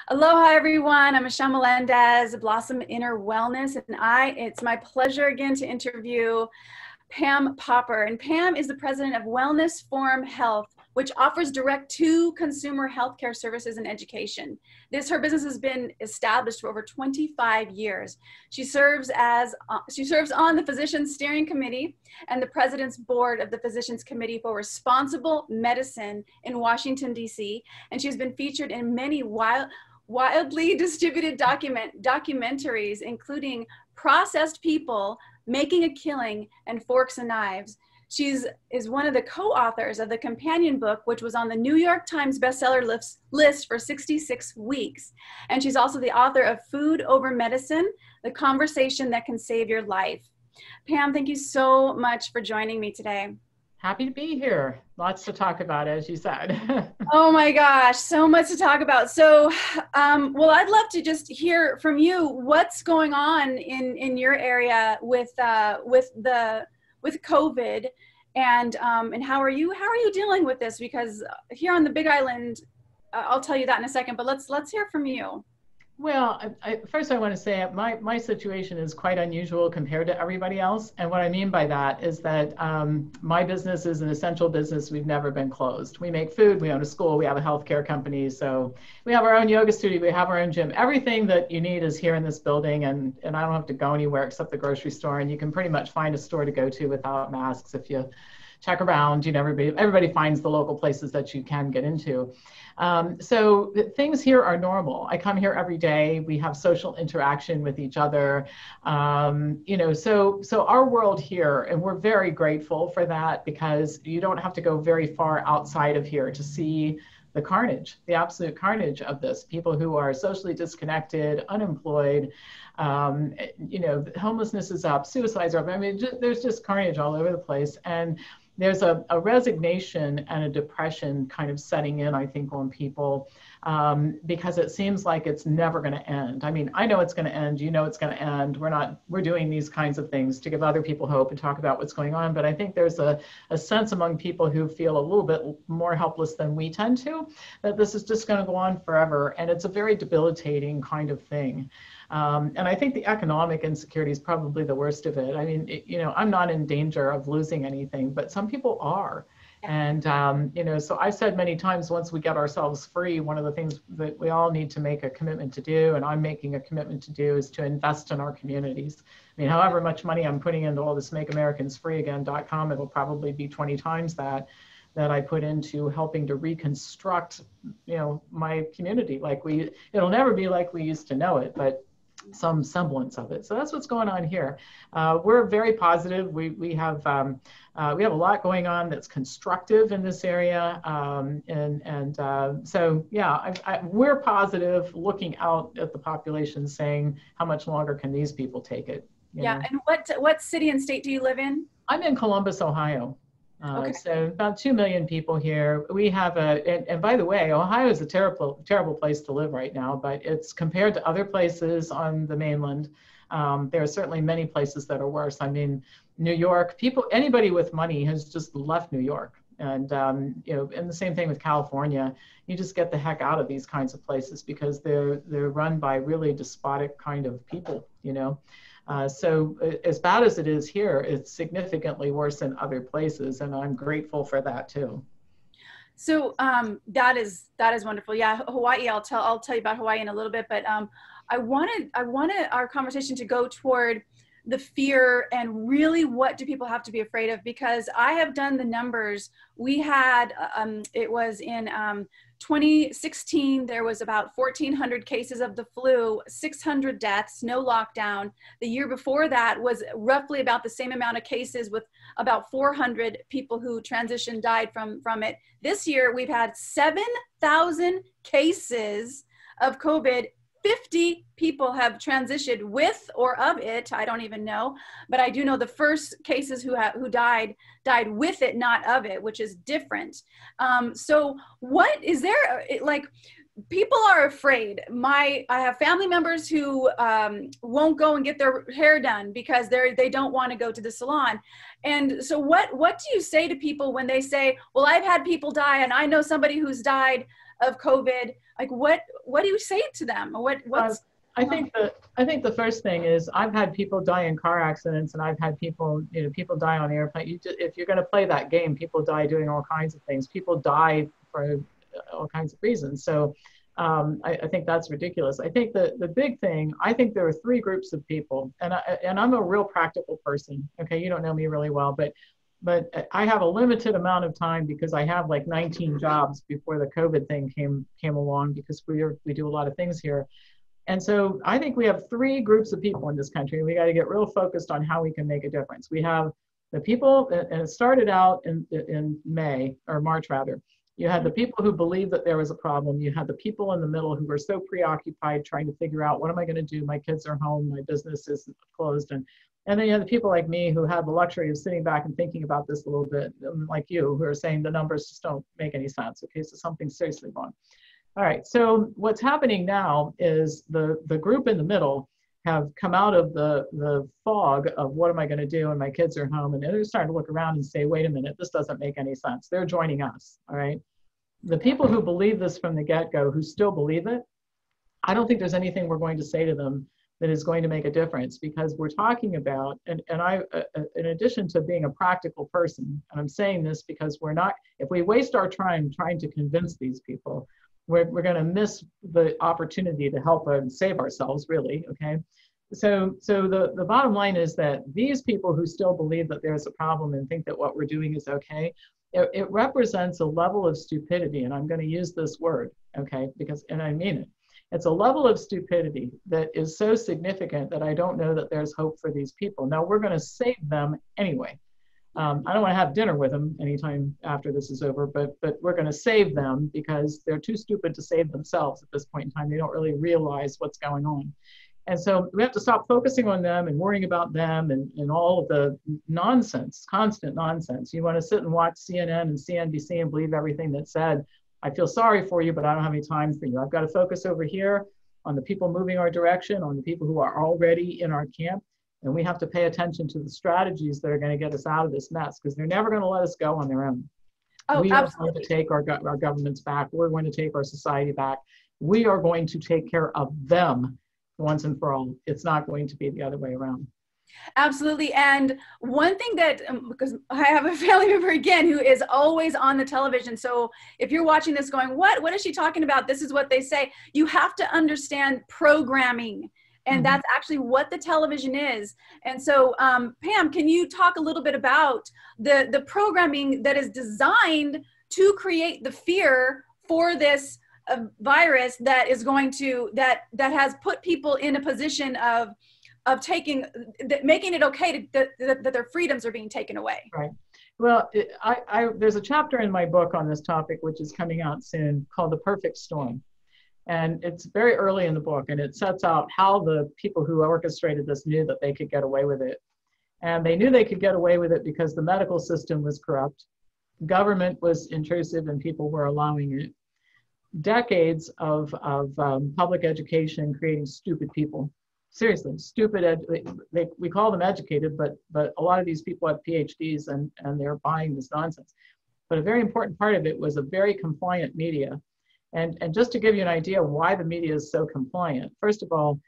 Aloha, everyone. I'm Michelle Melendez, Blossom Inner Wellness, and it's my pleasure again to interview Pam Popper. And Pam is the president of Wellness Forum Health, which offers direct-to-consumer healthcare services and education. Her business has been established for over 25 years. She serves on the Physicians Steering Committee and the President's Board of the Physicians Committee for Responsible Medicine in Washington, D.C., and she's been featured in many widely distributed documentaries, including Processed People, Making a Killing, and Forks and Knives. She is one of the co-authors of the companion book, which was on the New York Times bestseller list for 66 weeks. And she's also the author of Food Over Medicine, The Conversation That Can Save Your Life. Pam, thank you so much for joining me today. Happy to be here. Lots to talk about, as you said. Oh my gosh, so much to talk about. So, well, I'd love to just hear from you. What's going on in your area with COVID, and how are you dealing with this? Because here on the Big Island, I'll tell you that in a second. But let's hear from you. Well, first I want to say my situation is quite unusual compared to everybody else. And what I mean by that is that my business is an essential business. We've never been closed. We make food, we own a school, we have a healthcare company. So we have our own yoga studio, we have our own gym. Everything that you need is here in this building, and I don't have to go anywhere except the grocery store. And you can pretty much find a store to go to without masks if you check around. You know, everybody finds the local places that you can get into. So things here are normal. I come here every day. We have social interaction with each other. So our world here, and we're very grateful for that, because you don't have to go very far outside of here to see the carnage, the absolute carnage of this. People who are socially disconnected, unemployed, homelessness is up, suicides are up. I mean, there's just carnage all over the place. And there's a resignation and a depression kind of setting in, I think, on people, because it seems like it's never going to end. I mean, I know it's going to end. You know it's going to end. We're doing these kinds of things to give other people hope and talk about what's going on. But I think there's a sense among people who feel a little bit more helpless than we tend to, that this is just going to go on forever. And it's a very debilitating kind of thing. And I think the economic insecurity is probably the worst of it. I mean, I'm not in danger of losing anything, but some people are. And, so I've said many times, once we get ourselves free, one of the things that we all need to make a commitment to do, and I'm making a commitment to do, is to invest in our communities. I mean, however much money I'm putting into all this MakeAmericansFreeAgain.com, it'll probably be 20 times that I put into helping to reconstruct, my community. It'll never be like we used to know it, but some semblance of it. So that's what's going on here. We're very positive. We have a lot going on that's constructive in this area, so yeah, we're positive, looking out at the population, saying, how much longer can these people take it? Yeah. And what city and state do you live in? I'm in Columbus, Ohio. Okay. So about 2 million people here. We have and by the way, Ohio is a terrible place to live right now, but it's compared to other places on the mainland. There are certainly many places that are worse. I mean, New York, anybody with money has just left New York. And, and the same thing with California. You just get the heck out of these kinds of places, because they're run by really despotic kind of people, So as bad as it is here, it's significantly worse in other places, and I'm grateful for that too. So that is wonderful. Yeah, Hawaii. I'll tell you about Hawaii in a little bit, but I wanted our conversation to go toward the fear and really what do people have to be afraid of, because I have done the numbers. We had it was in 2016, there was about 1,400 cases of the flu, 600 deaths, no lockdown. The year before that was roughly about the same amount of cases, with about 400 people who transitioned, died from it. This year, we've had 7,000 cases of COVID. 50 people have transitioned with or of it. I don't even know, but I do know the first cases who died with it, not of it, which is different. So what is there, people are afraid. I have family members who won't go and get their hair done because they don't want to go to the salon. And so what do you say to people when they say, well, I've had people die and I know somebody who's died of COVID? Like, what do you say to them? What's I think the first thing is I've had people die in car accidents, and I've had people, people die on airplanes. If you're going to play that game, people die doing all kinds of things. People die for all kinds of reasons. So I think that's ridiculous. I think the big thing, I think there are three groups of people, and I'm a real practical person. Okay, you don't know me really well, but I have a limited amount of time because I have like 19 jobs before the COVID thing came along, because we do a lot of things here. And so I think we have three groups of people in this country. We got to get real focused on how we can make a difference. We have the people, and it started out in May, or March rather. You had the people who believed that there was a problem. You had the people in the middle who were so preoccupied trying to figure out, what am I going to do? My kids are home, my business is closed. And then you had the people like me who had the luxury of sitting back and thinking about this a little bit, like you, who are saying the numbers just don't make any sense. Okay, so something's seriously wrong. All right, so what's happening now is the group in the middle have come out of the fog of what am I going to do, and my kids are home, and they're starting to look around and say, wait a minute, this doesn't make any sense. They're joining us, all right? The people who believe this from the get-go, who still believe it, I don't think there's anything we're going to say to them that is going to make a difference, because we're talking about, and I, in addition to being a practical person, and I'm saying this because if we waste our time trying to convince these people, we're going to miss the opportunity to help and save ourselves, really, okay? So the bottom line is that these people who still believe that there's a problem and think that what we're doing is okay, it represents a level of stupidity, and I'm going to use this word, okay, and I mean it. It's a level of stupidity that is so significant that I don't know that there's hope for these people. Now, we're going to save them anyway. I don't want to have dinner with them anytime after this is over, but we're going to save them because they're too stupid to save themselves at this point in time. They don't really realize what's going on. And so we have to stop focusing on them and worrying about them and all of the nonsense, constant nonsense. You want to sit and watch CNN and CNBC and believe everything that's said. I feel sorry for you, but I don't have any time for you. I've got to focus over here on the people moving our direction, on the people who are already in our camp. And we have to pay attention to the strategies that are going to get us out of this mess, because they're never going to let us go on their own. Oh, we absolutely. are going to take our governments back. We're going to take our society back. We are going to take care of them once and for all. It's not going to be the other way around. Absolutely. And one thing that, because I have a family member again who is always on the television. So if you're watching this going, what is she talking about? This is what they say. You have to understand programming. And that's actually what the television is. And so, Pam, can you talk a little bit about the programming that is designed to create the fear for this virus that is going to, that has put people in a position of making it okay that their freedoms are being taken away? Right. Well, there's a chapter in my book on this topic, which is coming out soon, called The Perfect Storm. And it's very early in the book, and it sets out how the people who orchestrated this knew that they could get away with it. And they knew they could get away with it because the medical system was corrupt, government was intrusive, and people were allowing it. Decades of public education creating stupid people. Seriously, stupid. We call them educated, but a lot of these people have PhDs and they're buying this nonsense. But a very important part of it was a very compliant media. And just to give you an idea of why the media is so compliant, first of all,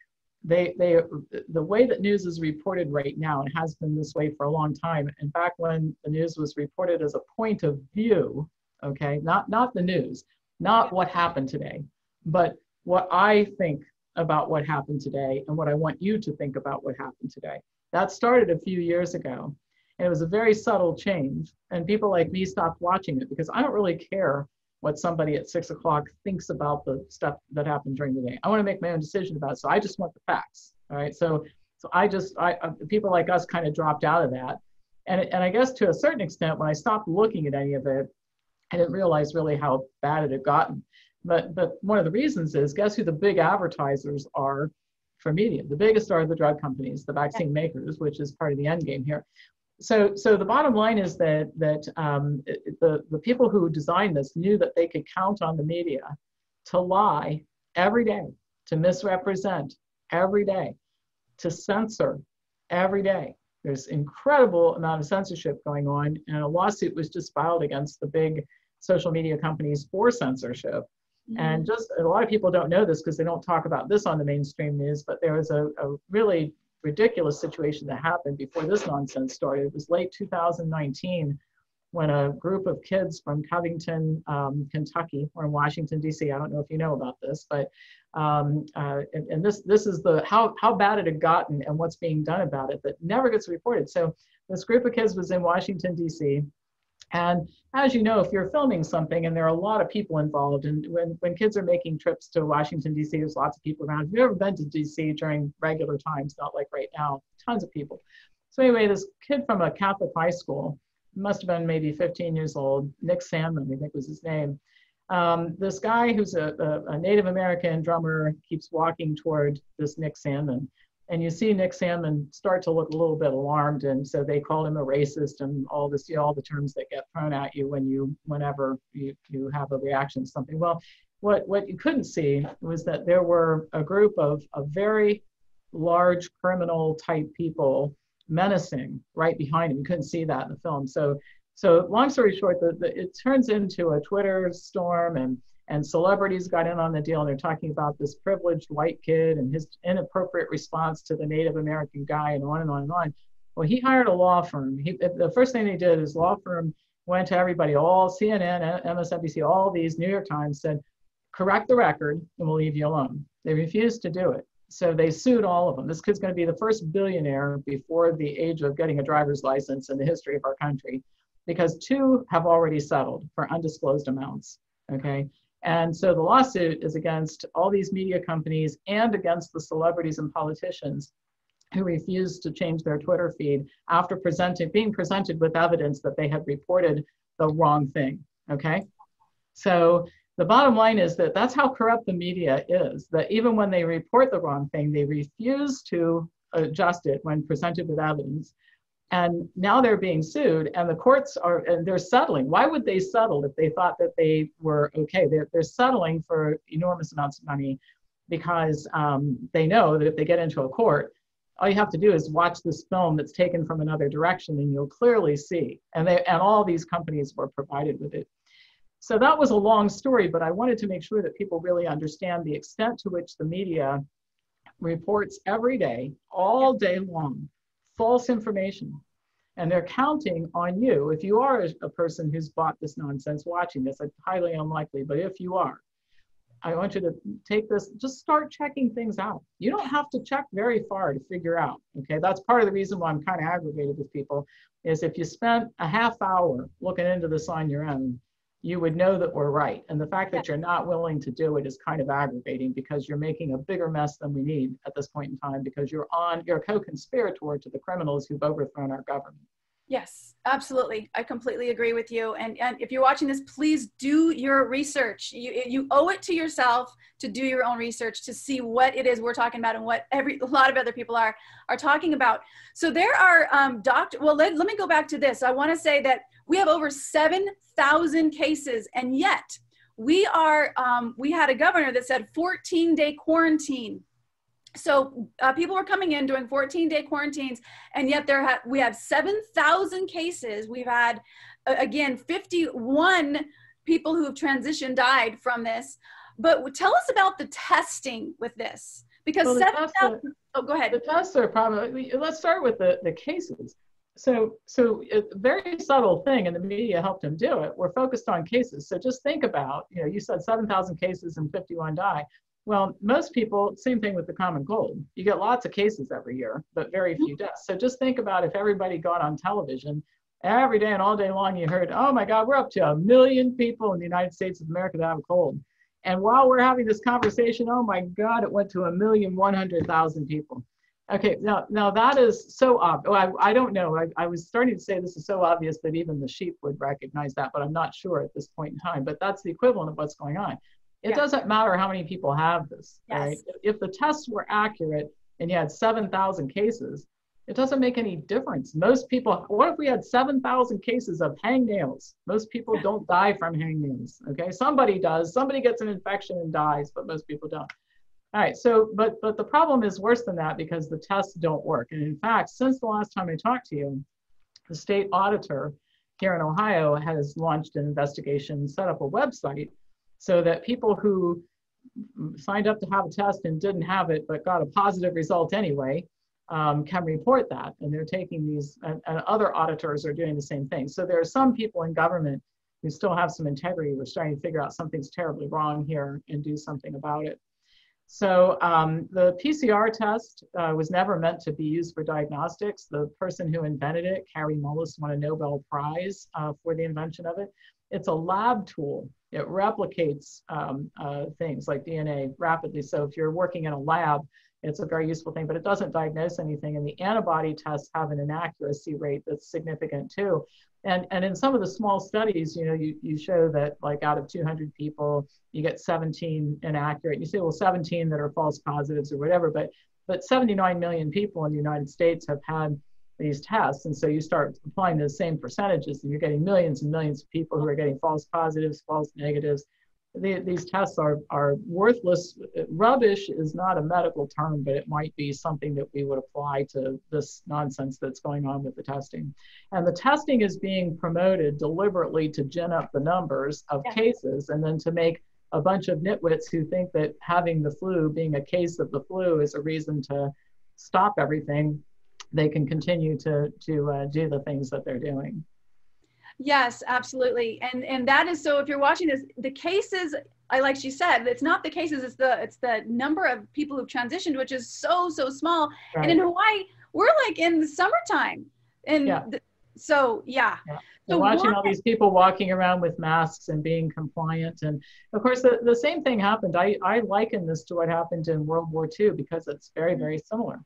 the way that news is reported right now, and has been this way for a long time, and back when the news was reported as a point of view, okay, not the news, not what happened today, but what I think about what happened today and what I want you to think about what happened today. That started a few years ago, and it was a very subtle change, and people like me stopped watching it because I don't really care what somebody at 6 o'clock thinks about the stuff that happened during the day. I want to make my own decision about it, so I just want the facts, all right? So people like us kind of dropped out of that. And I guess to a certain extent, when I stopped looking at any of it, I didn't realize really how bad it had gotten. But one of the reasons is, guess who the big advertisers are for media? The biggest are the drug companies, the vaccine makers, which is part of the end game here. So the bottom line is that the people who designed this knew that they could count on the media to lie every day, to misrepresent every day, to censor every day. There's incredible amount of censorship going on, and a lawsuit was just filed against the big social media companies for censorship. And just a lot of people don't know this because they don't talk about this on the mainstream news, but there was a really ridiculous situation that happened before this nonsense started. It was late 2019 when a group of kids from Covington, Kentucky, or in Washington, D.C., I don't know if you know about this, but and this is the how bad it had gotten and what's being done about it that never gets reported. So this group of kids was in Washington, D.C., and as you know, if you're filming something and there are a lot of people involved, and when kids are making trips to Washington, D.C., there's lots of people around. If you've ever been to D.C. during regular times, not like right now, tons of people. So anyway, this kid from a Catholic high school, must have been maybe 15 years old, Nick Sandmann, I think was his name. This guy who's a Native American drummer keeps walking toward this Nick Sandmann. And you see Nick Sandmann start to look a little bit alarmed. And so they called him a racist and all this, all the terms that get thrown at you whenever you have a reaction to something. Well, what you couldn't see was that there were a group of very large criminal type people menacing right behind him. You couldn't see that in the film. So long story short, it turns into a Twitter storm, and celebrities got in on the deal, and they're talking about this privileged white kid and his inappropriate response to the Native American guy, and on and on and on. Well, he hired a law firm. The first thing they did is law firm went to everybody, all CNN, MSNBC, all these, New York Times, said, correct the record and we'll leave you alone. They refused to do it. So they sued all of them. This kid's going to be the first billionaire before the age of getting a driver's license in the history of our country, because 2 have already settled for undisclosed amounts, okay? And so the lawsuit is against all these media companies and against the celebrities and politicians who refused to change their Twitter feed after being presented with evidence that they had reported the wrong thing, okay? So the bottom line is that that's how corrupt the media is, that even when they report the wrong thing, they refuse to adjust it when presented with evidence. And now they're being sued, and the courts they're settling. Why would they settle if they thought that they were okay? They're settling for enormous amounts of money because they know that if they get into a court, all you have to do is watch this film that's taken from another direction, and you'll clearly see. And all these companies were provided with it. So that was a long story, but I wanted to make sure that people really understand the extent to which the media reports every day, all day long, false information. And they're counting on you. If you are a person who's bought this nonsense watching this, it's highly unlikely, but if you are, I want you to take this, just start checking things out. You don't have to check very far to figure out, okay? That's part of the reason why I'm kind of aggravated with people, is if you spent a half hour looking into this on your own, you would know that we're right. And the fact that you're not willing to do it is kind of aggravating, because you're making a bigger mess than we need at this point in time, because you're a co-conspirator to the criminals who've overthrown our government. Yes, absolutely. I completely agree with you. And if you're watching this, please do your research. You owe it to yourself to do your own research to see what it is we're talking about and what a lot of other people are talking about. So there are let me go back to this. I want to say that we have over 7,000 cases, and yet we had a governor that said 14-day quarantine. So people were coming in doing 14-day quarantines, and yet we have 7,000 cases. We've had, again, 51 people who have transitioned died from this. But tell us about the testing with this, because 7,000. Oh, go ahead. The tests are probably. Let's start with the cases. So a very subtle thing, and the media helped him do it. We're focused on cases. So just think about, you said 7,000 cases and 51 die. Well, most people, same thing with the common cold. You get lots of cases every year, but very few deaths. So just think about if everybody got on television every day and all day long, you heard, oh my God, we're up to 1 million people in the United States of America that have a cold. And while we're having this conversation, oh my God, it went to 1,100,000 people. Okay, now that is so obvious. Well, I don't know. I was starting to say this is so obvious that even the sheep would recognize that, but I'm not sure at this point in time. But that's the equivalent of what's going on. It doesn't matter how many people have this, right? If the tests were accurate and you had 7,000 cases, it doesn't make any difference. Most people, what if we had 7,000 cases of hangnails? Most people don't die from hangnails, okay? Somebody does. Somebody gets an infection and dies, but most people don't. All right, so, but the problem is worse than that, because the tests don't work. And in fact, since the last time I talked to you, the state auditor here in Ohio has launched an investigation, set up a website so that people who signed up to have a test and didn't have it but got a positive result anyway can report that. And they're taking these, and other auditors are doing the same thing. So there are some people in government who still have some integrity. We're starting to figure out something's terribly wrong here and do something about it. So the PCR test was never meant to be used for diagnostics. The person who invented it, Kary Mullis, won a Nobel Prize for the invention of it. It's a lab tool. It replicates things like DNA rapidly. So if you're working in a lab, it's a very useful thing, but it doesn't diagnose anything. And the antibody tests have an inaccuracy rate that's significant too. And in some of the small studies, you know, you show that like out of 200 people, you get 17 inaccurate. You say, well, 17 that are false positives or whatever, but 79 million people in the United States have had these tests. And so you start applying the same percentages and you're getting millions and millions of people who are getting false positives, false negatives. These tests are worthless. Rubbish is not a medical term, but it might be something that we would apply to this nonsense that's going on with the testing. And the testing is being promoted deliberately to gin up the numbers of cases and then to make a bunch of nitwits who think that having the flu, being a case of the flu, is a reason to stop everything. They can continue to do the things that they're doing. Yes, absolutely. And that is, so if you're watching this, the cases, like she said, it's not the cases, it's the number of people who've transitioned, which is so small. Right. And in Hawaii, we're like in the summertime. And so. So watching all these people walking around with masks and being compliant. And of course, the same thing happened. I liken this to what happened in World War II because it's very, very similar.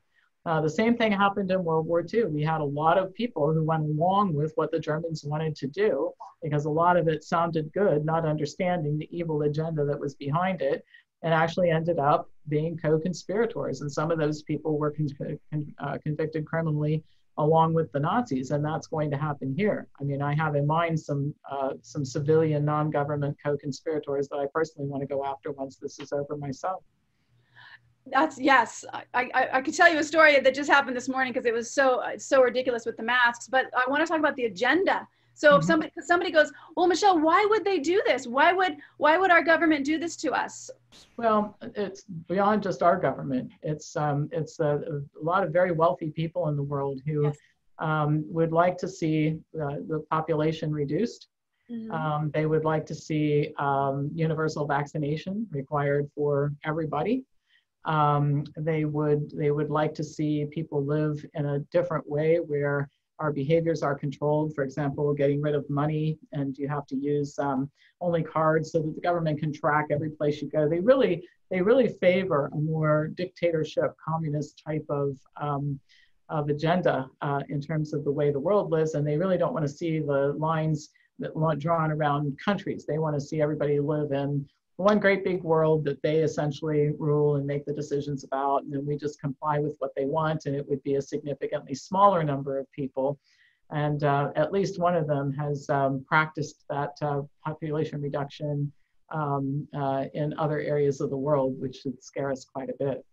The same thing happened in World War II. We had a lot of people who went along with what the Germans wanted to do because a lot of it sounded good, not understanding the evil agenda that was behind it, and actually ended up being co-conspirators. And some of those people were convicted criminally along with the Nazis, and that's going to happen here. I mean, I have in mind some civilian non-government co-conspirators that I personally want to go after once this is over myself. That's, yes, I could tell you a story that just happened this morning because it was so ridiculous with the masks, but I want to talk about the agenda. So if somebody goes, well, Michelle, why would they do this? Why would our government do this to us? Well, it's beyond just our government. It's a lot of very wealthy people in the world who would like to see the population reduced. They would like to see universal vaccination required for everybody. They would like to see people live in a different way where our behaviors are controlled. For example, getting rid of money, and you have to use only cards so that the government can track every place you go. They really favor a more dictatorship, communist type of agenda in terms of the way the world lives, and they really don't want to see the lines that drawn around countries. They want to see everybody live in one great big world that they essentially rule and make the decisions about, and then we just comply with what they want, and it would be a significantly smaller number of people. And at least one of them has practiced that population reduction in other areas of the world, which should scare us quite a bit.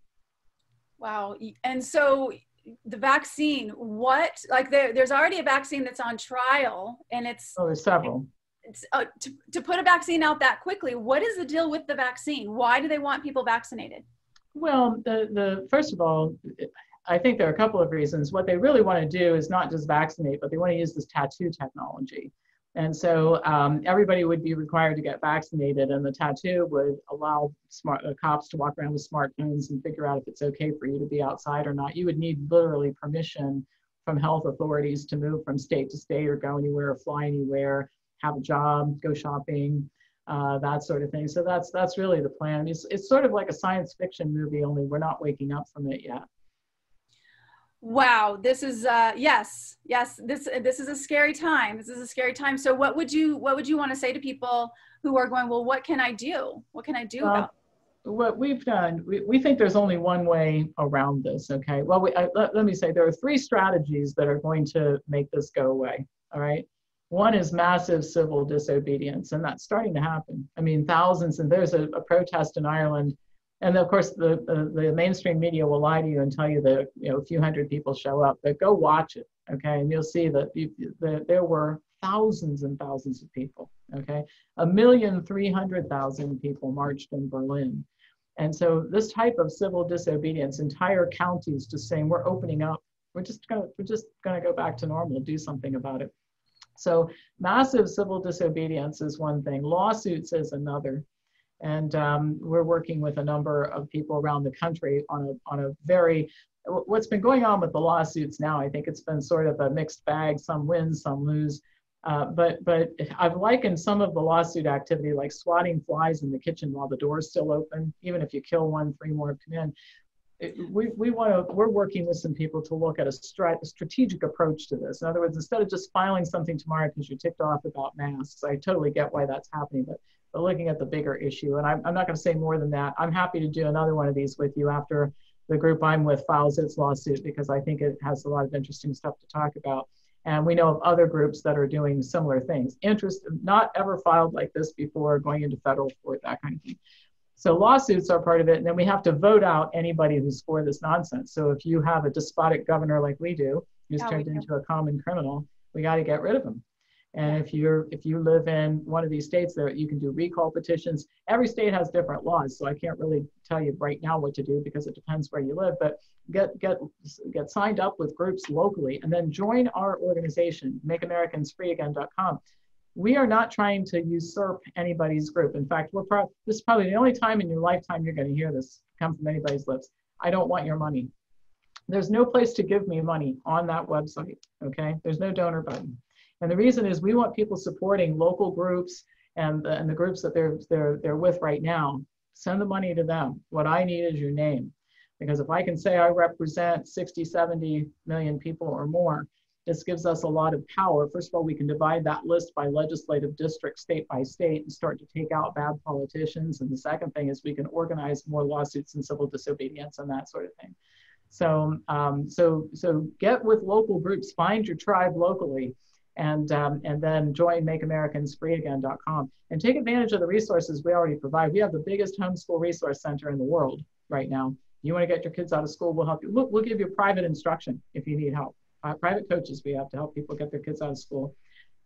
Wow. And so the vaccine, there's already a vaccine that's on trial, and there's several. To put a vaccine out that quickly, what is the deal with the vaccine? Why do they want people vaccinated? Well, first of all, I think there are a couple of reasons. What they really want to do is not just vaccinate, but they want to use this tattoo technology. And so everybody would be required to get vaccinated, and the tattoo would allow cops to walk around with smartphones and figure out if it's okay for you to be outside or not. You would need literally permission from health authorities to move from state to state or go anywhere or fly anywhere, have a job, go shopping, that sort of thing. So that's really the plan. It's sort of like a science fiction movie, only we're not waking up from it yet. Wow, this is yes, this is a scary time. This is a scary time. So what would you want to say to people who are going, well, what can I do? What can I do about it? What we've done, we think there's only one way around this, okay? Well, let me say there are 3 strategies that are going to make this go away, all right? One is massive civil disobedience, and that's starting to happen. I mean, thousands, and there's a protest in Ireland, and of course the mainstream media will lie to you and tell you that a few hundred people show up, but go watch it, okay? And you'll see that there were thousands and thousands of people, okay? 1,300,000 people marched in Berlin. And so this type of civil disobedience, entire counties just saying, we're opening up, we're just gonna go back to normal, do something about it. So massive civil disobedience is one thing, lawsuits is another. And we're working with a number of people around the country on a very, what's been going on with the lawsuits now, I think it's been sort of a mixed bag, some win, some lose. But I've likened some of the lawsuit activity like swatting flies in the kitchen while the door's still open. Even if you kill one, 3 more come in. We're working with some people to look at a strategic approach to this. In other words, instead of just filing something tomorrow because you're ticked off about masks, I totally get why that's happening, but looking at the bigger issue. And I'm not going to say more than that. I'm happy to do another one of these with you after the group I'm with files its lawsuit, because I think it has a lot of interesting stuff to talk about. And we know of other groups that are doing similar things. Not ever filed like this before, going into federal court, that kind of thing. So lawsuits are part of it. And then we have to vote out anybody who's for this nonsense. So if you have a despotic governor like we do, who's turned into a common criminal, we got to get rid of him. And if you live in one of these states, there you can do recall petitions. Every state has different laws, so I can't really tell you right now what to do because it depends where you live. But get signed up with groups locally, and then join our organization, MakeAmericans.com. We are not trying to usurp anybody's group. In fact, this is probably the only time in your lifetime you're going to hear this come from anybody's lips. I don't want your money. There's no place to give me money on that website. Okay, there's no donor button. And the reason is we want people supporting local groups and the groups that they're with right now. Send the money to them. What I need is your name. Because if I can say I represent 60, 70 million people or more, this gives us a lot of power. First of all, we can divide that list by legislative district, state by state, and start to take out bad politicians. And the second thing is we can organize more lawsuits and civil disobedience and that sort of thing. So, so get with local groups, find your tribe locally. And then join MakeAmericansFreeAgain.com and take advantage of the resources we already provide. We have the biggest homeschool resource center in the world right now. You want to get your kids out of school, we'll help you. We'll give you private instruction if you need help. Private coaches we have to help people get their kids out of school.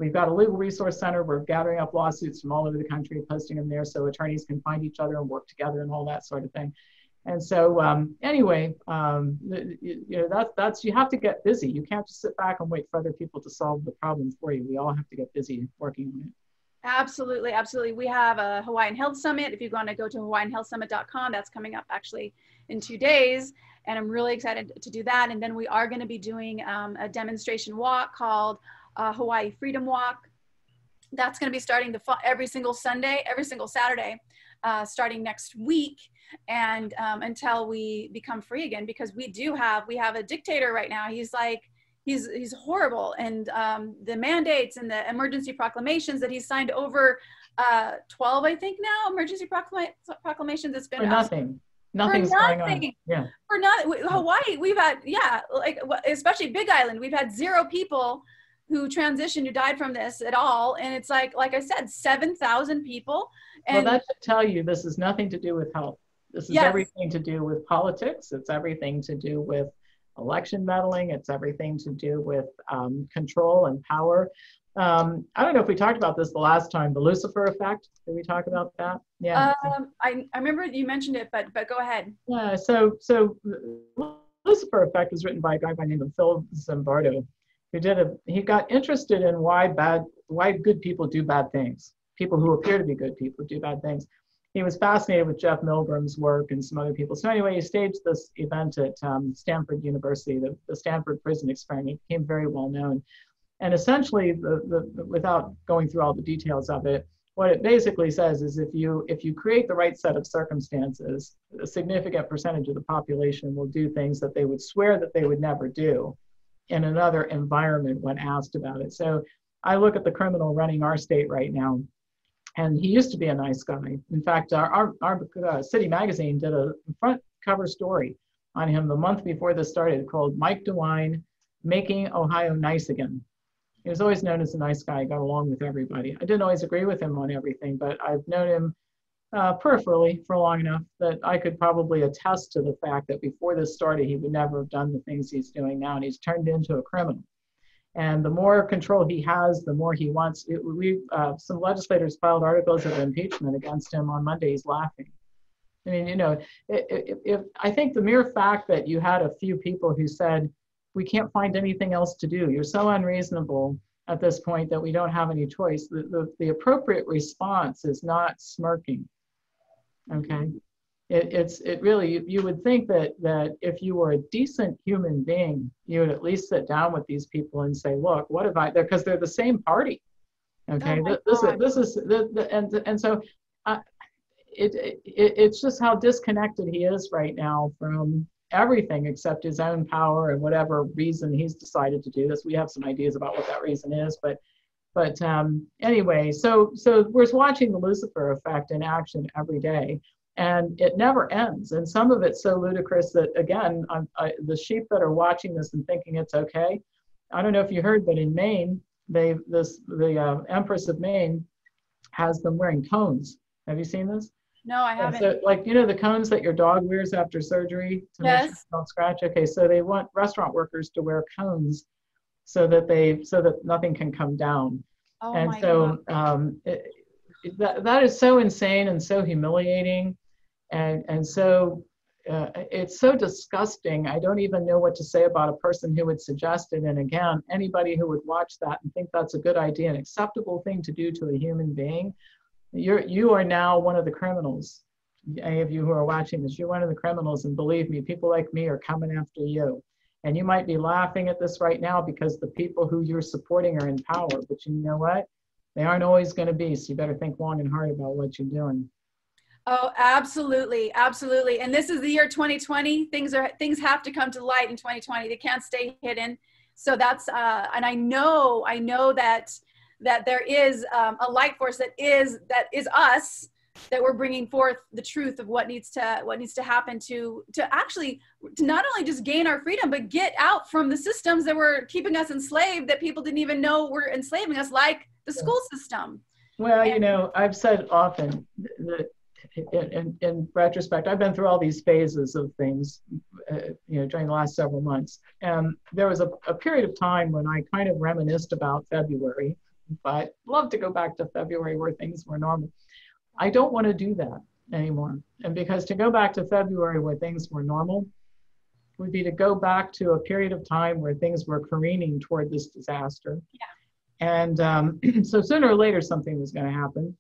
We've got a legal resource center. We're gathering up lawsuits from all over the country, posting them there so attorneys can find each other and work together and all that sort of thing. And so anyway, that's you have to get busy. You can't just sit back and wait for other people to solve the problem for you. We all have to get busy working on it. Absolutely, absolutely. We have a Hawaiian Health Summit. If you want to go to hawaiianhealthsummit.com, that's coming up actually in 2 days. And I'm really excited to do that. And then we are going to be doing a demonstration walk called Hawaii Freedom Walk. That's going to be starting every single Sunday, every single Saturday, starting next week. And until we become free again, because we have a dictator right now. He's horrible. And the mandates and the emergency proclamations that he's signed over 12, I think now, emergency proclamations. It's been for nothing. Nothing's going on. Yeah. For not Hawaii, we've had, especially Big Island, we've had 0 people who transitioned, who died from this at all. And it's like I said, 7,000 people. And well, that should tell you this is nothing to do with health. This is everything to do with politics. It's everything to do with election meddling. It's everything to do with control and power. I don't know if we talked about this the last time, the Lucifer effect. Did we talk about that? Yeah. I remember you mentioned it, but go ahead. Yeah. So Lucifer effect was written by a guy by the name of Phil Zimbardo, he got interested in why good people do bad things. People who appear to be good people do bad things. He was fascinated with Jeff Milgram's work and some other people. So anyway, he staged this event at Stanford University, the Stanford Prison Experiment. It became very well known. And essentially, without going through all the details of it, what it basically says is if you create the right set of circumstances, a significant percentage of the population will do things that they would swear that they would never do in another environment when asked about it. So I look at the criminal running our state right now, and he used to be a nice guy. In fact, our city magazine did a front cover story on him the month before this started called Mike DeWine, Making Ohio Nice Again. He was always known as a nice guy, got along with everybody. I didn't always agree with him on everything, but I've known him peripherally for long enough that I could probably attest to the fact that before this started, he would never have done the things he's doing now, and he's turned into a criminal. And the more control he has, the more he wants. Some legislators filed articles of impeachment against him on Monday. He's laughing. I mean, if I think the mere fact that you had a few people who said, we can't find anything else to do, you're so unreasonable at this point that we don't have any choice. The appropriate response is not smirking, okay? It really, you would think that if you were a decent human being, you would at least sit down with these people and say, look, what have I, because they're the same party, okay? It's just how disconnected he is right now from everything except his own power and whatever reason he's decided to do this. We have some ideas about what that reason is, but anyway, so we're watching the Lucifer effect in action every day, and it never ends. And some of it's so ludicrous that, again, the sheep that are watching this and thinking it's okay, I don't know if you heard, but in Maine, the Empress of Maine has them wearing cones. Have you seen this? No, I haven't. So, like, the cones that your dog wears after surgery to make sure you don't scratch. Okay, so they want restaurant workers to wear cones so that nothing can come down. Oh, and my so God. that is so insane and so humiliating, and so it's so disgusting. I don't even know what to say about a person who would suggest it. And again, anybody who would watch that and think that's a good idea, an acceptable thing to do to a human being, you are now one of the criminals. Any of you who are watching this, you're one of the criminals, and believe me, people like me are coming after you. And you might be laughing at this right now because the people who you're supporting are in power, but you know what? They aren't always going to be, so you better think long and hard about what you're doing. Oh, absolutely, absolutely. And this is the year 2020. Things have to come to light in 2020. They can't stay hidden. So that's and I know that there is a light force that is us, that we're bringing forth the truth of what needs to happen to not only just gain our freedom, but get out from the systems that were keeping us enslaved, that people didn't even know were enslaving us, like the school system. Well, I've said often that in retrospect, I've been through all these phases of things, during the last several months. And there was a period of time when I kind of reminisced about February, but love to go back to February where things were normal. I don't want to do that anymore. And because to go back to February where things were normal would be to go back to a period of time where things were careening toward this disaster. Yeah. And so sooner or later, something was going to happen.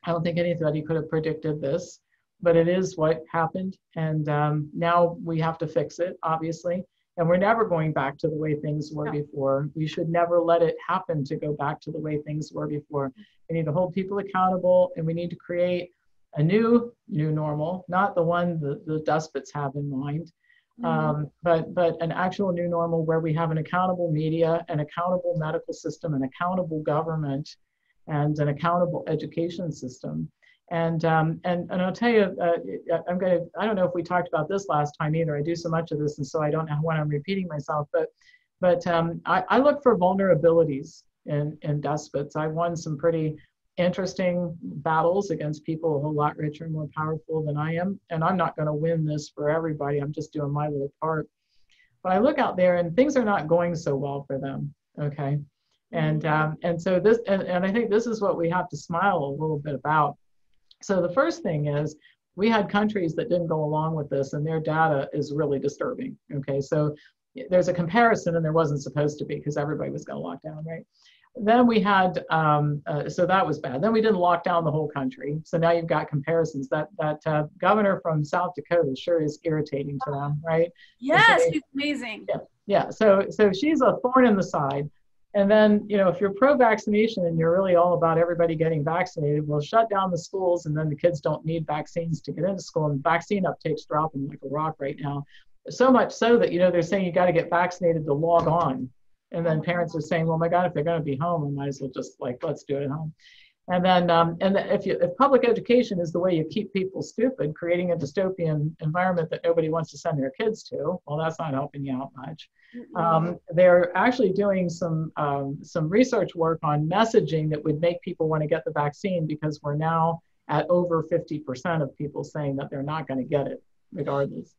I don't think anybody could have predicted this, but it is what happened. And now we have to fix it, obviously. And we're never going back to the way things were before. We should never let it happen to go back to the way things were before. We need to hold people accountable, and we need to create a new normal, not the one the despots have in mind, but an actual new normal where we have an accountable media, an accountable medical system, an accountable government, and an accountable education system. And I'll tell you, I don't know if we talked about this last time either. I do so much of this, and so I don't know when I'm repeating myself, but I look for vulnerabilities in despots. I won some pretty interesting battles against people a whole lot richer and more powerful than I am. And I'm not going to win this for everybody. I'm just doing my little part. But I look out there and things are not going so well for them. Okay. And so this, and I think this is what we have to smile a little bit about. So the first thing is we had countries that didn't go along with this, and their data is really disturbing. Okay, so there's a comparison, and there wasn't supposed to be because everybody was going to lock down, right? Then we had, so that was bad. Then we didn't lock down the whole country. So now you've got comparisons. That governor from South Dakota sure is irritating to them, right? Yes, she's amazing. Yeah. So she's a thorn in the side. And then, if you're pro-vaccination and you're really all about everybody getting vaccinated, we'll shut down the schools, and then the kids don't need vaccines to get into school. And vaccine uptake's dropping like a rock right now. So much so that, they're saying you got to get vaccinated to log on. And then parents are saying, well, my God, if they're going to be home, I might as well just let's do it at home. And then if public education is the way you keep people stupid, creating a dystopian environment that nobody wants to send their kids to, well, that's not helping you out much. They're actually doing some research work on messaging that would make people want to get the vaccine, because we're now at over 50% of people saying that they're not going to get it regardless.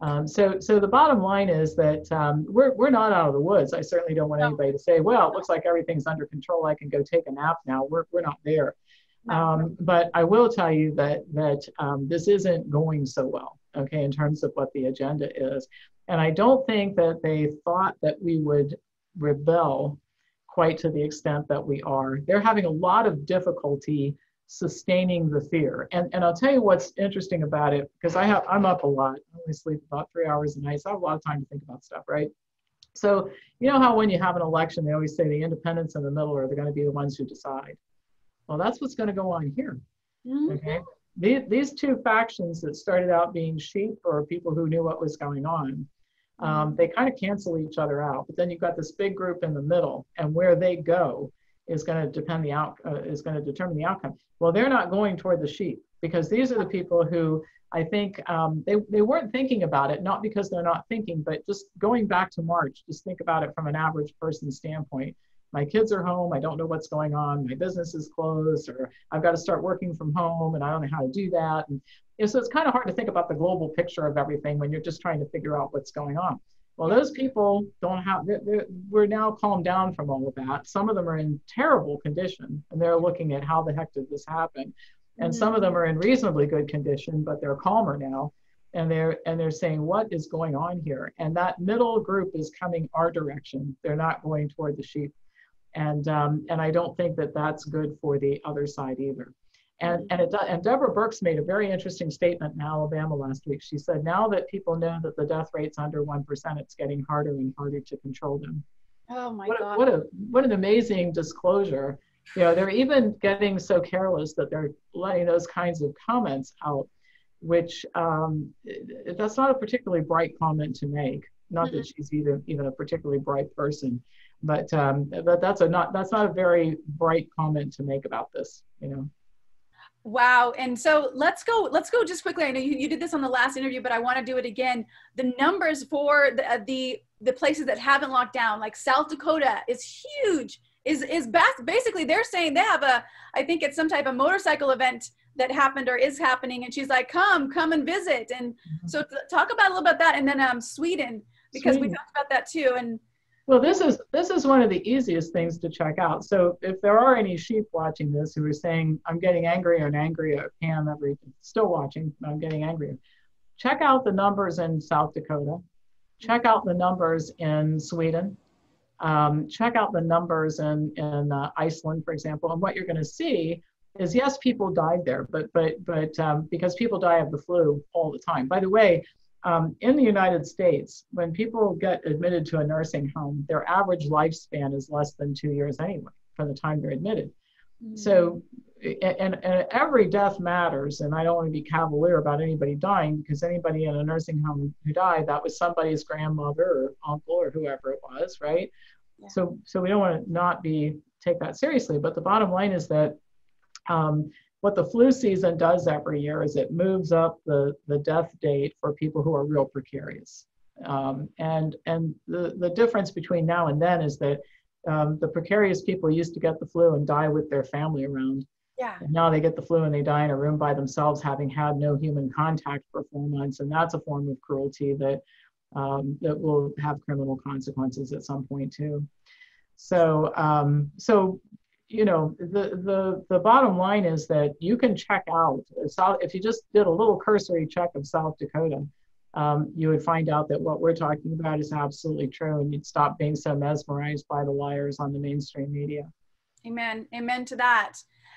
So the bottom line is that we're not out of the woods. I certainly don't want No, anybody to say, well, it looks like everything's under control. I can go take a nap now. We're not there. no. But I will tell you that this isn't going so well, okay, in terms of what the agenda is. And I don't think that they thought that we would rebel quite to the extent that we are. They're having a lot of difficulty sustaining the fear. And I'll tell you what's interesting about it, because I'm up a lot. I only sleep about 3 hours a night, so I have a lot of time to think about stuff, right? So you know how when you have an election, they always say the independents in the middle are going to be the ones who decide. Well, that's what's going to go on here. Mm-hmm. Okay. These two factions that started out being sheep or people who knew what was going on, they kind of cancel each other out. But then you've got this big group in the middle, and where they go is going to determine the outcome. Well, they're not going toward the sheep, because these are the people who I think they weren't thinking about it, not because they're not thinking, but just going back to March, just think about it from an average person's standpoint. My kids are home. I don't know what's going on. My business is closed, or I've got to start working from home, and I don't know how to do that. And so it's kind of hard to think about the global picture of everything when you're just trying to figure out what's going on. Well, those people don't have, we're now calmed down from all of that. Some of them are in terrible condition, and they're looking at how the heck did this happen. And some of them are in reasonably good condition, but they're calmer now. And they're saying, what is going on here? And that middle group is coming our direction. They're not going toward the sheep. And I don't think that that's good for the other side either. And Deborah Birx made a very interesting statement in Alabama last week. She said, now that people know that the death rate's under 1%, it's getting harder and harder to control them. Oh my God. God. What an amazing disclosure. You know, they're even getting so careless that they're letting those kinds of comments out, which that's not a particularly bright comment to make. Not that she's even a particularly bright person, but that's not a very bright comment to make about this, you know. Wow. And so let's go just quickly. I know you did this on the last interview, but I want to do it again. The numbers for the places that haven't locked down, like South Dakota, is huge. Is basically they're saying they have I think it's some type of motorcycle event that happened or is happening, and she's like, come and visit. And so talk about a little about that, and then Sweden, because we talked about that too. And well, this is one of the easiest things to check out. So if there are any sheep watching this who are saying, I'm getting angrier and angrier, Pam, still watching, I'm getting angrier. Check out the numbers in South Dakota. Check out the numbers in Sweden. Check out the numbers in Iceland, for example. And what you're going to see is, yes, people died there, but because people die of the flu all the time. By the way, in the United States, when people get admitted to a nursing home, their average lifespan is less than 2 years anyway, from the time they're admitted. Mm-hmm. So, and every death matters, and I don't want to be cavalier about anybody dying, because anybody in a nursing home who died, that was somebody's grandmother or uncle or whoever it was, right? Yeah. So we don't want to not take that seriously, but the bottom line is that what the flu season does every year is it moves up the death date for people who are real precarious. And the difference between now and then is that the precarious people used to get the flu and die with their family around. Yeah. And now they get the flu and they die in a room by themselves, having had no human contact for 4 months. And that's a form of cruelty that will have criminal consequences at some point too. So you know, the bottom line is that you can check out if you just did a little cursory check of South Dakota, you would find out that what we're talking about is absolutely true, and you'd stop being so mesmerized by the liars on the mainstream media. Amen. Amen to that.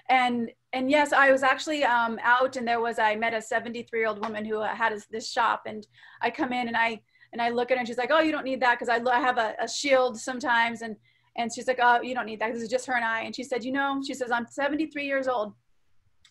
And yes, I was actually out, and I met a 73-year-old woman who had this shop, and I come in and I look at her, and she's like, oh, you don't need that, because I have a shield sometimes, and she's like, oh, you don't need that. This is just her and I. And she said, she says, I'm 73 years old.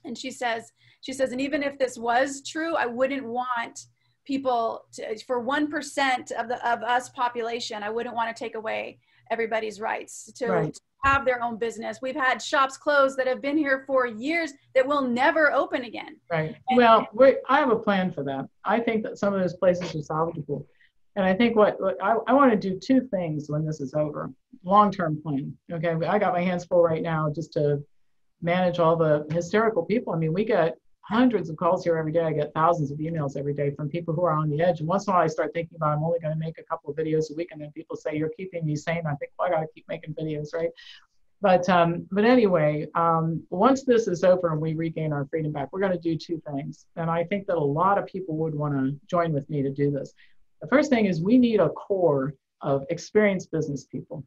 And she says, and even if this was true, I wouldn't want people for 1% of us population, I wouldn't want to take away everybody's rights to have their own business. We've had shops closed that have been here for years that will never open again. Right. Well, I have a plan for that. I think that some of those places are salvageable. And I think what I want to do 2 things when this is over. Long-term plan. Okay, I got my hands full right now just to manage all the hysterical people. I mean, we get hundreds of calls here every day. I get thousands of emails every day from people who are on the edge. And once in a while I start thinking about, I'm only going to make a couple of videos a week. And then people say, you're keeping me sane. I think, well, I got to keep making videos, right? But anyway, once this is over and we regain our freedom back, we're going to do two things. And I think that a lot of people would want to join with me to do this. The first thing is we need a core of experienced business people.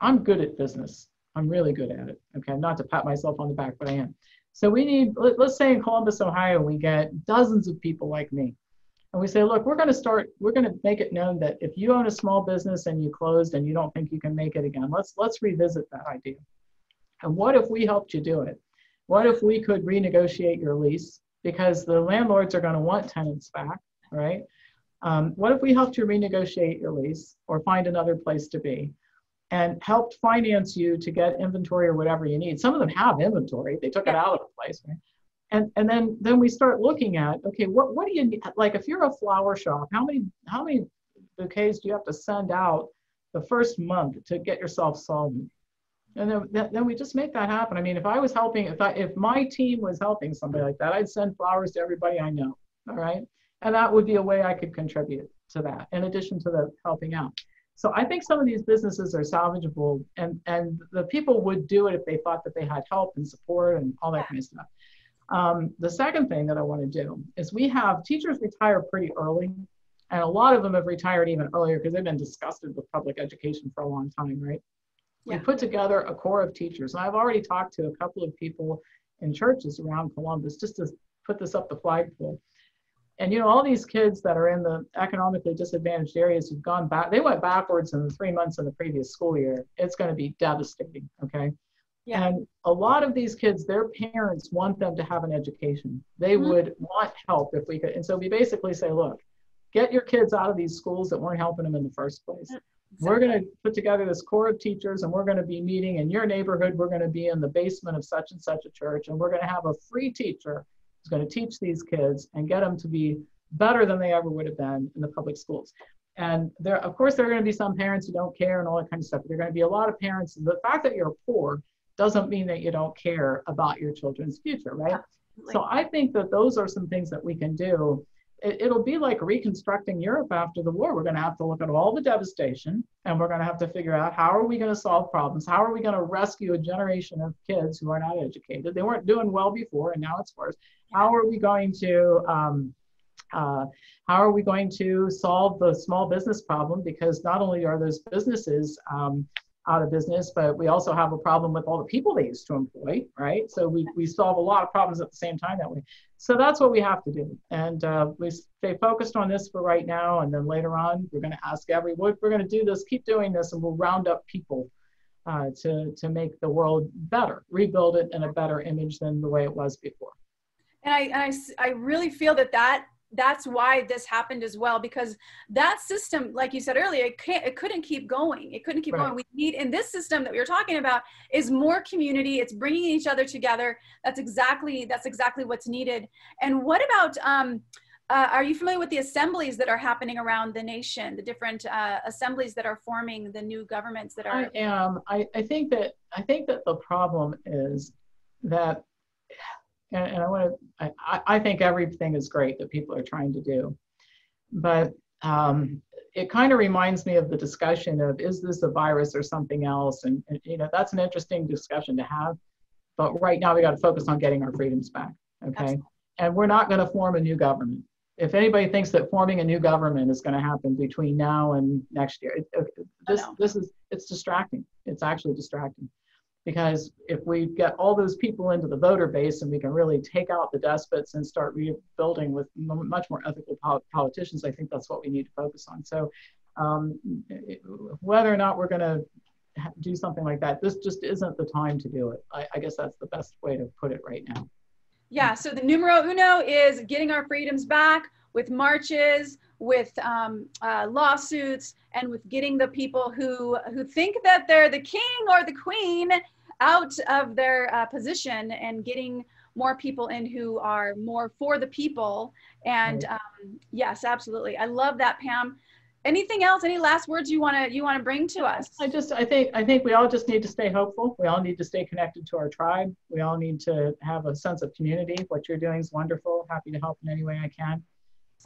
I'm good at business. I'm really good at it. Okay, not to pat myself on the back, but I am. So we need, let's say in Columbus, Ohio, we get dozens of people like me. And we say, look, we're going to make it known that if you own a small business and you closed and you don't think you can make it again, let's revisit that idea. And what if we helped you do it? What if we could renegotiate your lease? Because the landlords are going to want tenants back, right? What if we helped you renegotiate your lease or find another place to be and helped finance you to get inventory or whatever you need? Some of them have inventory. They took it out of the place, right? And then we start looking at, okay, what do you need? Like if you're a flower shop, how many bouquets do you have to send out the first month to get yourself solvent? And then we just make that happen. I mean, if I was helping, if my team was helping somebody like that, I'd send flowers to everybody I know, all right? And that would be a way I could contribute to that, in addition to the helping out. So I think some of these businesses are salvageable, and the people would do it if they thought that they had help and support and all that kind of stuff. The second thing that I want to do is we have teachers retire pretty early, and a lot of them have retired even earlier because they've been disgusted with public education for a long time, right? We put together a core of teachers. And I've already talked to a couple of people in churches around Columbus just to put this up the flagpole. And, you know, all these kids that are in the economically disadvantaged areas who've gone back, they went backwards in the 3 months in the previous school year. It's going to be devastating, okay? Yeah. And a lot of these kids, their parents want them to have an education. They would want help if we could. And so we basically say, look, get your kids out of these schools that weren't helping them in the first place. We're going to put together this core of teachers, and we're going to be meeting in your neighborhood. We're going to be in the basement of such and such a church, and we're going to have a free teacher who's going to teach these kids and get them to be better than they ever would have been in the public schools. And there, of course, there are going to be some parents who don't care and all that kind of stuff. There are going to be a lot of parents. The fact that you're poor doesn't mean that you don't care about your children's future, right? Absolutely. So I think that those are some things that we can do. It'll be like reconstructing Europe after the war. We're going to have to look at all the devastation, and we're going to have to figure out how are we going to solve problems? How are we going to rescue a generation of kids who are not educated? They weren't doing well before, and now it's worse. How are we going to solve the small business problem? Because not only are those businesses out of business, but we also have a problem with all the people they used to employ, right? So we solve a lot of problems at the same time that way. So that's what we have to do. And we stay focused on this for right now. And then later on, we're going to ask we're going to do this, keep doing this, and we'll round up people to make the world better, rebuild it in a better image than the way it was before. And I really feel that's why this happened as well, because that system, like you said earlier, it couldn't keep going. It couldn't keep going. We need, in this system that we were talking about, is more community. It's bringing each other together. That's exactly what's needed. And what about, are you familiar with the assemblies that are happening around the nation, the different assemblies that are forming the new governments that are? I am. I think that the problem is that, and I think everything is great that people are trying to do, but it kind of reminds me of the discussion of, is this a virus or something else? And you know, that's an interesting discussion to have, but right now we got to focus on getting our freedoms back, okay? Absolutely. And we're not going to form a new government. If anybody thinks that forming a new government is going to happen between now and next year, it's distracting. It's actually distracting. Because if we get all those people into the voter base and we can really take out the despots and start rebuilding with much more ethical politicians, I think that's what we need to focus on. So whether or not we're going to do something like that, this just isn't the time to do it. I guess that's the best way to put it right now. Yeah, so the numero uno is getting our freedoms back with marches, with lawsuits, and with getting the people who think that they're the king or the queen out of their position, and getting more people in who are more for the people. And yes, absolutely. I love that, Pam. anything else? Any last words you want to bring to us? I think we all just need to stay hopeful. We all need to stay connected to our tribe. We all need to have a sense of community. What you're doing is wonderful. Happy to help in any way I can.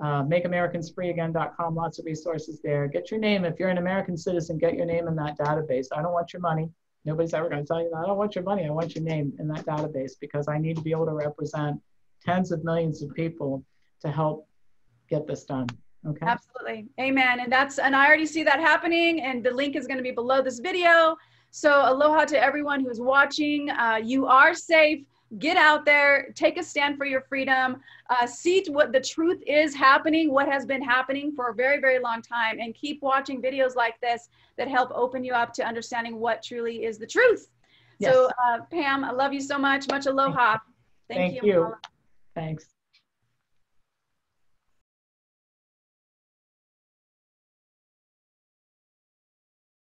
MakeAmericansFreeAgain.com, lots of resources there. Get your name. If you're an American citizen, get your name in that database. I don't want your money. Nobody's ever going to tell you that. I don't want your money. I want your name in that database, because I need to be able to represent tens of millions of people to help get this done. Okay. Absolutely. Amen. And I already see that happening, and the link is going to be below this video. So aloha to everyone who's watching. You are safe. Get out there, take a stand for your freedom, see what the truth is happening, what has been happening for a very, very long time, and keep watching videos like this that help open you up to understanding what truly is the truth. Yes. So Pam, I love you so much. Much aloha. Thank you. Thanks.